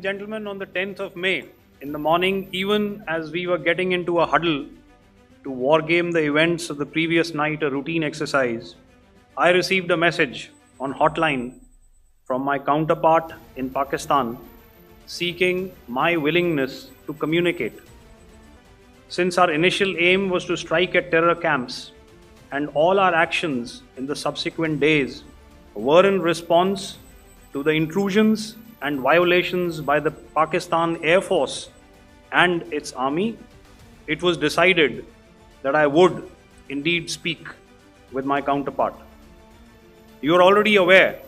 Gentlemen, on the 10th of May, in the morning, even as we were getting into a huddle to wargame the events of the previous night, a routine exercise, I received a message on hotline from my counterpart in Pakistan seeking my willingness to communicate. Since our initial aim was to strike at terror camps, and all our actions in the subsequent days were in response to the intrusions and violations by the Pakistan Air Force and its army, it was decided that I would indeed speak with my counterpart. You are already aware,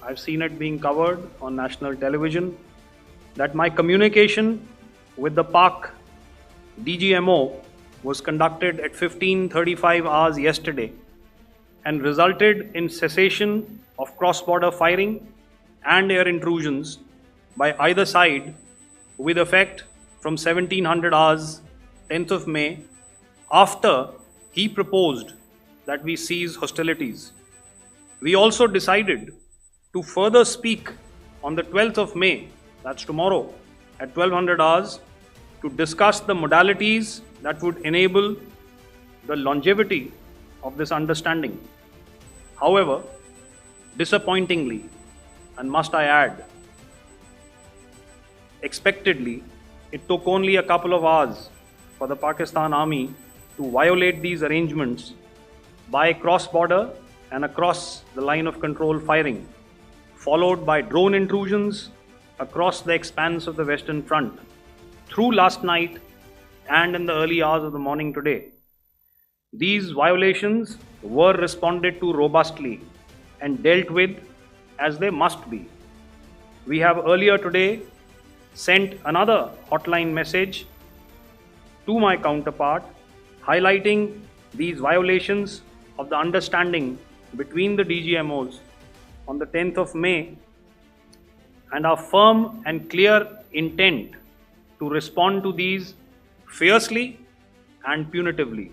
I've seen it being covered on national television, that my communication with the Pak DGMO was conducted at 15:35 hours yesterday and resulted in cessation of cross-border firing and air intrusions by either side with effect from 1700 hours 10th of May, after he proposed that we cease hostilities. We also decided to further speak on the 12th of May, that's tomorrow, at 1200 hours, to discuss the modalities that would enable the longevity of this understanding. However, disappointingly, and must I add, expectedly, it took only a couple of hours for the Pakistan Army to violate these arrangements by cross-border and across the line of control firing, followed by drone intrusions across the expanse of the Western Front through last night and in the early hours of the morning today. These violations were responded to robustly and dealt with as they must be. We have earlier today sent another hotline message to my counterpart highlighting these violations of the understanding between the DGMOs on the 10th of May and our firm and clear intent to respond to these fiercely and punitively,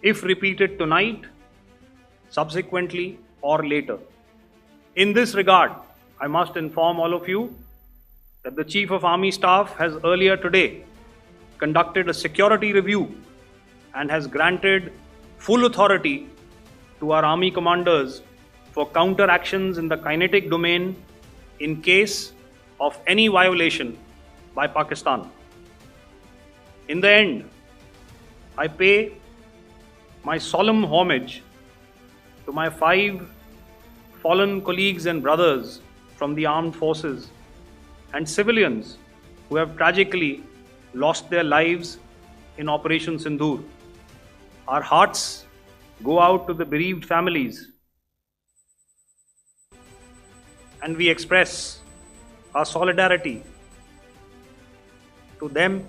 if repeated tonight, subsequently, or later. In this regard, I must inform all of you that the Chief of Army Staff has earlier today conducted a security review and has granted full authority to our Army commanders for counter actions in the kinetic domain in case of any violation by Pakistan. In the end, I pay my solemn homage to my 5 fallen colleagues and brothers from the armed forces and civilians who have tragically lost their lives in Operation Sindoor. Our hearts go out to the bereaved families, and we express our solidarity to them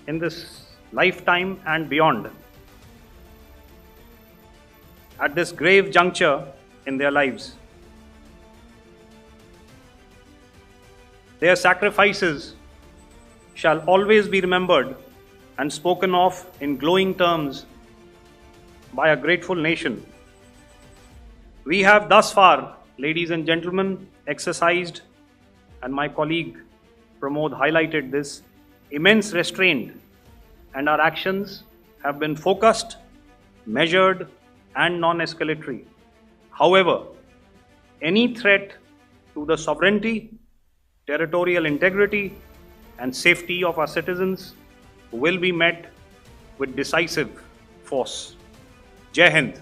in this lifetime and beyond, at this grave juncture in their lives. Their sacrifices shall always be remembered and spoken of in glowing terms by a grateful nation. We have thus far, ladies and gentlemen, exercised, and my colleague Pramod highlighted this, immense restraint, and our actions have been focused, measured, and non-escalatory. However, any threat to the sovereignty, territorial integrity, and safety of our citizens will be met with decisive force. Jai Hind.